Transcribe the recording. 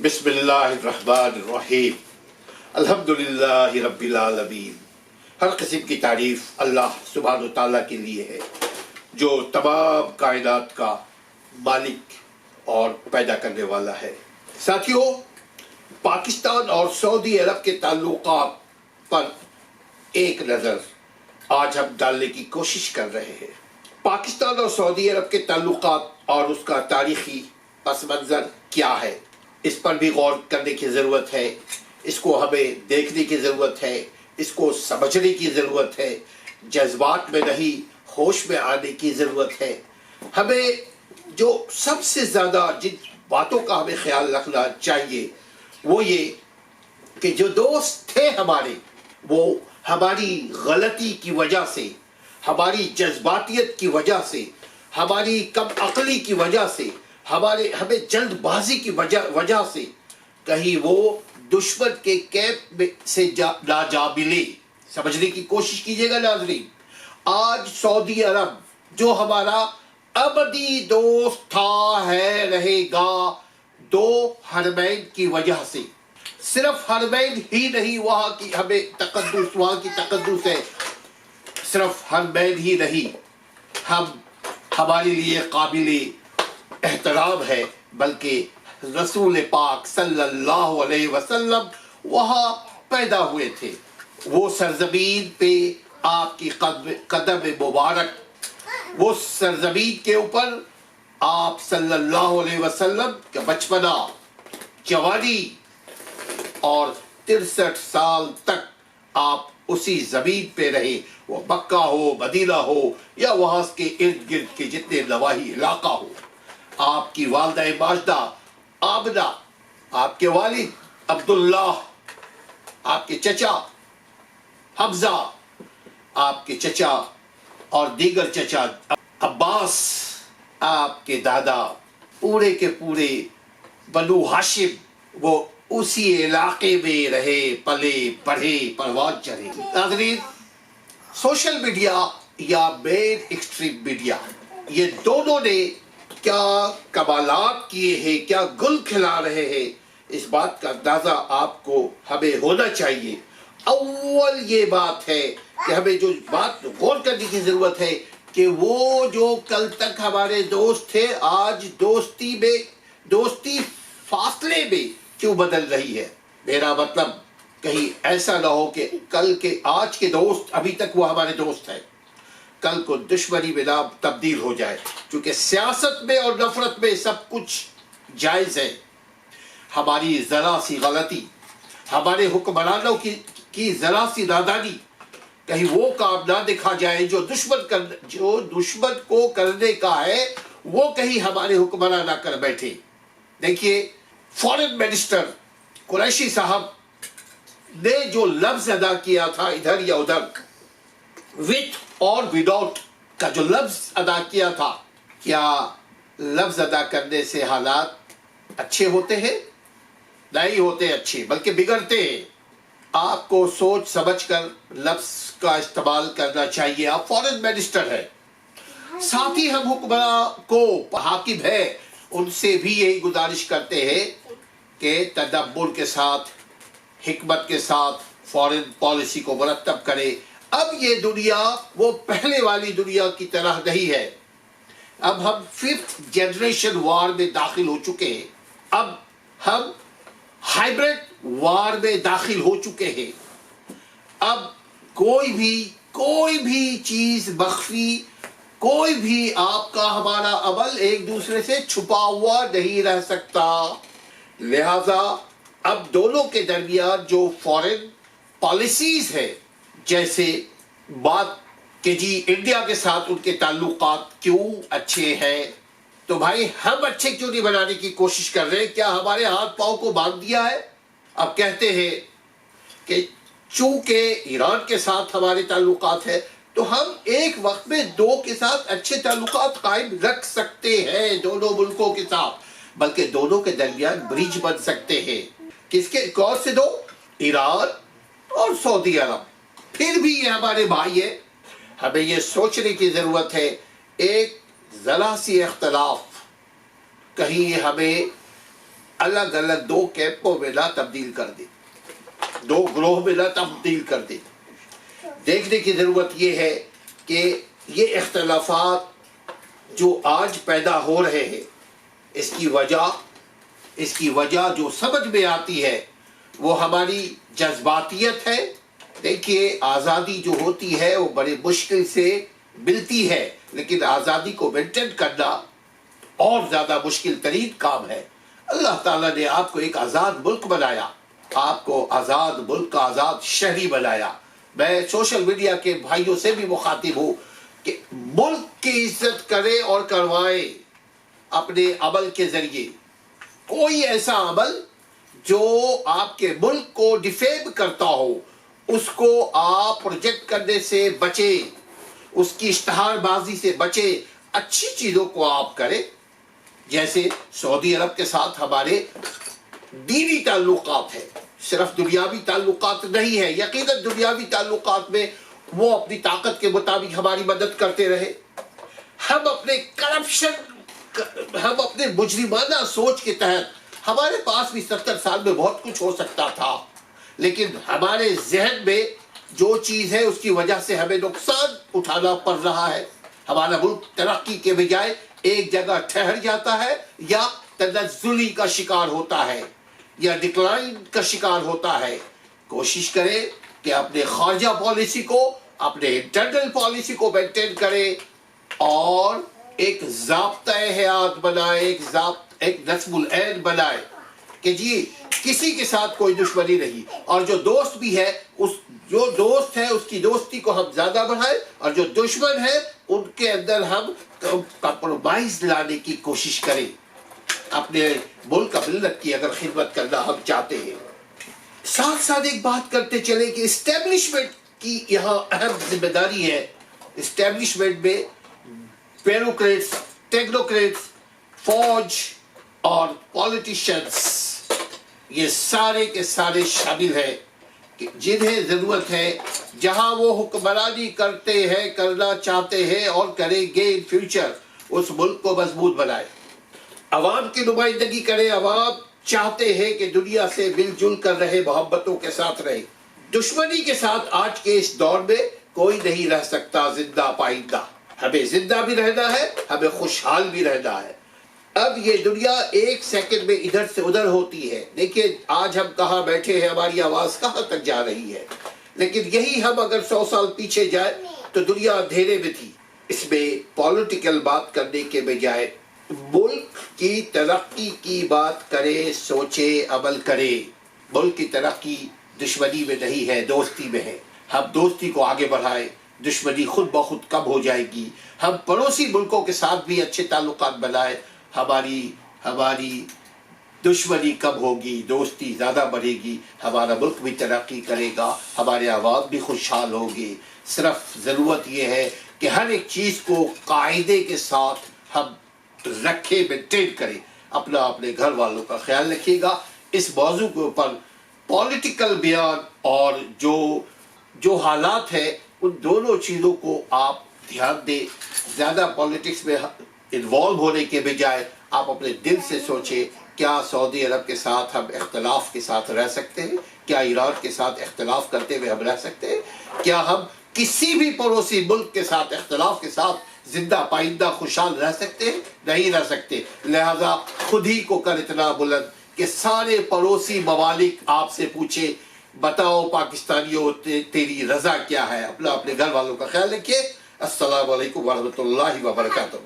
بسم اللہ الرحمن الرحیم الحمدللہ رب العالمین۔ ہر قسم کی تعریف اللہ سبحانہ و تعالیٰ کے لیے ہے جو تمام کائنات کا مالک اور پیدا کرنے والا ہے۔ ساتھیوں، پاکستان اور سعودی عرب کے تعلقات پر ایک نظر آج ہم ڈالنے کی کوشش کر رہے ہیں۔ پاکستان اور سعودی عرب کے تعلقات اور اس کا تاریخی پس منظر کیا ہے، اس پر بھی غور کرنے کی ضرورت ہے۔ اس کو ہمیں دیکھنے کی ضرورت ہے، اس کو سمجھنے کی ضرورت ہے، جذبات میں نہیں ہوش میں آنے کی ضرورت ہے۔ ہمیں جو سب سے زیادہ جن باتوں کا ہمیں خیال رکھنا چاہیے وہ یہ کہ جو دوست تھے ہمارے، وہ ہماری غلطی کی وجہ سے، ہماری جذباتیت کی وجہ سے، ہماری کم عقلی کی وجہ سے، ہمیں جلد بازی کی وجہ سے کہیں وہ دشمن کے کیمپ میں سے نہ جا ملے۔ سمجھنے کی کوشش کیجیے گا ناظرین، آج سعودی عرب جو ہمارا ابدی دوست تھا ہے رہے گا دو حرمین کی وجہ سے۔ صرف حرمین ہی نہیں، وہاں کی ہمیں تقدس، وہاں کی تقدس ہے، صرف حرمین ہی نہیں، ہمارے لیے قابل احترام ہے، بلکہ رسول پاک صلی اللہ علیہ وسلم وہاں پیدا ہوئے تھے۔ وہ سرزمین پہ آپ کی قدم مبارک، وہ سرزمین کے اوپر آپ صلی اللہ علیہ وسلم کا بچپنا، جوانی اور 63 سال تک آپ اسی زمین پہ رہے، وہ مکہ ہو، مدینہ ہو یا وہاں کے ارد گرد کے جتنے نواحی علاقہ ہو۔ آپ کی والدہ ماجدہ آمنہ، آپ کے والد عبداللہ، آپ کے چچا حمزہ، آپ کے چچا اور دیگر چچا عباس، آپ کے دادا، پورے کے پورے بنو ہاشم وہ اسی علاقے میں رہے، پلے پڑھے، پروان چڑھے۔ ناظرین، سوشل میڈیا یا مین ایکسٹریم میڈیا، یہ دونوں نے کیا کمالات کیے ہیں، کیا گل کھلا رہے ہیں، اس بات کا اندازہ آپ کو ہمیں ہونا چاہیے۔ اول یہ بات ہے کہ ہمیں جو بات غور کرنے کی ضرورت ہے کہ وہ جو کل تک ہمارے دوست تھے، آج دوستی فاصلے میں کیوں بدل رہی ہے۔ میرا مطلب کہیں ایسا نہ ہو کہ کل کے آج کے دوست ابھی تک وہ ہمارے دوست ہیں، کل کو دشمنی میں نام تبدیل ہو جائے، کیونکہ سیاست میں اور نفرت میں سب کچھ جائز ہے۔ ہماری ذرا سی غلطی، ہمارے حکمرانوں کی ذرا سی نادانی، کہیں وہ کام نہ دکھا جائے جو دشمن کو کرنے کا ہے، وہ کہیں ہمارے حکمران نہ کر بیٹھے۔ دیکھیے، فارن منسٹر قریشی صاحب نے جو لفظ ادا کیا تھا ادھر یا ادھر، وتھ اور وداؤٹ کا جو لفظ ادا کیا تھا، کیا لفظ ادا کرنے سے حالات اچھے ہوتے ہیں؟ نہیں ہوتے اچھے، بلکہ بگڑتے ہیں۔ آپ کو سوچ سمجھ کر لفظ کا استعمال کرنا چاہیے۔ آپ فارن منسٹر ہیں، ساتھ ہی ہم حکمراں کو حاکم ہے، ان سے بھی یہی گزارش کرتے ہیں کہ تدبر کے ساتھ، حکمت کے ساتھ فارن پالیسی کو مرتب کرے۔ اب یہ دنیا وہ پہلے والی دنیا کی طرح نہیں ہے۔ اب ہم 5th جنریشن وار میں داخل ہو چکے ہیں، اب ہم ہائیبرڈ وار میں داخل ہو چکے ہیں۔ اب کوئی بھی چیز مخفی، کوئی بھی آپ کا ہمارا عمل ایک دوسرے سے چھپا ہوا نہیں رہ سکتا۔ لہذا اب دونوں کے درمیان جو فارن پالیسیز ہے، جیسے بات کہ جی انڈیا کے ساتھ ان کے تعلقات کیوں اچھے ہیں، تو بھائی ہم اچھے کیوں نہیں بنانے کی کوشش کر رہے؟ کیا ہمارے ہاتھ پاؤں کو باندھ دیا ہے؟ اب کہتے ہیں کہ چونکہ ایران کے ساتھ ہمارے تعلقات ہیں تو ہم ایک وقت میں دو کے ساتھ اچھے تعلقات قائم رکھ سکتے ہیں، دونوں ملکوں کے ساتھ، بلکہ دونوں کے درمیان برج بن سکتے ہیں۔ کس کے کون سے دو؟ ایران اور سعودی عرب۔ پھر بھی یہ ہمارے بھائی ہیں۔ ہمیں یہ سوچنے کی ضرورت ہے، ایک ذرا سی اختلاف کہیں ہمیں الگ الگ دو کیمپوں میں نہ تبدیل کر دے، دو گروہ میں نہ تبدیل کر دے۔ دیکھنے کی ضرورت یہ ہے کہ یہ اختلافات جو آج پیدا ہو رہے ہیں، اس کی وجہ جو سمجھ میں آتی ہے وہ ہماری جذباتیت ہے۔ دیکھیے آزادی جو ہوتی ہے وہ بڑے مشکل سے ملتی ہے، لیکن آزادی کو مینٹین کرنا اور زیادہ مشکل ترین کام ہے۔ اللہ تعالیٰ نے آپ کو ایک آزاد ملک بنایا، آپ کو آزاد ملک کا آزاد شہری بنایا۔ میں سوشل میڈیا کے بھائیوں سے بھی مخاطب ہوں کہ ملک کی عزت کرے اور کروائے اپنے عمل کے ذریعے۔ کوئی ایسا عمل جو آپ کے ملک کو ڈیفیم کرتا ہو اس کو آپ پروجیکٹ کرنے سے بچے، اس کی اشتہار بازی سے بچے، اچھی چیزوں کو آپ کریں۔ جیسے سعودی عرب کے ساتھ ہمارے دینی تعلقات ہیں، صرف دنیاوی تعلقات نہیں ہے۔ یقیناً دنیاوی تعلقات میں وہ اپنی طاقت کے مطابق ہماری مدد کرتے رہے۔ ہم اپنے ہم اپنے مجرمانہ سوچ کے تحت، ہمارے پاس بھی 70 سال میں بہت کچھ ہو سکتا تھا، لیکن ہمارے ذہن میں جو چیز ہے اس کی وجہ سے ہمیں نقصان اٹھانا پڑ رہا ہے۔ ہمارا ملک ترقی کے بجائے ایک جگہ ٹھہر جاتا ہے یا تنزلی کا شکار ہوتا ہے یا ڈکلائن کا شکار ہوتا ہے۔ کوشش کریں کہ اپنے خارجہ پالیسی کو، اپنے انٹرنل پالیسی کو مینٹین کریں اور ایک ضابطۂ حیات بنائے، ایک نظم العین بنائے کہ جی کسی کے ساتھ کوئی دشمنی نہیں، اور جو دوست بھی ہے اس کی دوستی کو ہم زیادہ بڑھائیں، اور جو دشمن ہے ان کے اندر ہم کمپرومائز لانے کی کوشش کریں۔ اپنے ملک کا ملت کی اگر خدمت کرنا ہم چاہتے ہیں، ساتھ ساتھ ایک بات کرتے چلیں کہ اسٹیبلشمنٹ کی یہاں اہم ذمہ داری ہے۔ اسٹیبلشمنٹ میں بیوروکریٹس، ٹیکنوکریٹس، فوج اور پولیٹیشنز، یہ سارے کے سارے شامل ہیں کہ جنہیں ضرورت ہے جہاں وہ حکمرانی کرتے ہیں، کرنا چاہتے ہیں اور کریں گے ان فیوچر، اس ملک کو مضبوط بنائے، عوام کی نمائندگی کرے۔ عوام چاہتے ہیں کہ دنیا سے مل جل کر رہے، محبتوں کے ساتھ رہے۔ دشمنی کے ساتھ آج کے اس دور میں کوئی نہیں رہ سکتا زندہ پائندہ۔ ہمیں زندہ بھی رہنا ہے، ہمیں خوشحال بھی رہنا ہے۔ اب یہ دنیا ایک سیکنڈ میں ادھر سے ادھر ہوتی ہے۔ دیکھیں آج ہم کہاں بیٹھے ہیں، ہماری آواز کہاں تک جا رہی ہے، لیکن یہی ہم اگر 100 سال پیچھے جائیں تو دنیا اندھیرے میں تھی۔ اس میں پولیٹیکل بات کرنے کے بجائے ملک کی ترقی کی بات کرے، سوچے، عمل کرے۔ ملک کی ترقی دشمنی میں نہیں ہے، دوستی میں ہے۔ ہم دوستی کو آگے بڑھائیں، دشمنی خود بخود کم ہو جائے گی۔ ہم پڑوسی ملکوں کے ساتھ بھی اچھے تعلقات بنائیں، ہماری دشمنی کم ہوگی، دوستی زیادہ بڑھے گی، ہمارا ملک بھی ترقی کرے گا، ہمارے عوام بھی خوشحال ہوں گے۔ صرف ضرورت یہ ہے کہ ہر ایک چیز کو قاعدے کے ساتھ ہم رکھے، مینٹین کریں۔ اپنے گھر والوں کا خیال رکھیے گا۔ اس موضوع کے اوپر پولیٹیکل بیان اور جو حالات ہیں ان دونوں چیزوں کو آپ دھیان دیں۔ زیادہ پالیٹکس میں انوالو ہونے کے بجائے آپ اپنے دل سے سوچیں، کیا سعودی عرب کے ساتھ ہم اختلاف کے ساتھ رہ سکتے ہیں؟ کیا ایران کے ساتھ اختلاف کرتے ہوئے ہم رہ سکتے ہیں؟ کیا ہم کسی بھی پڑوسی ملک کے ساتھ اختلاف کے ساتھ زندہ پائندہ خوشحال رہ سکتے ہیں؟ نہیں رہ سکتے۔ لہذا خود ہی کو کر اتنا بلند کہ سارے پڑوسی ممالک آپ سے پوچھے، بتاؤ پاکستانیوں تیری رضا کیا ہے؟ اپنے گھر والوں کا خیال رکھیے۔ السلام علیکم ورحمۃ اللہ وبرکاتہ۔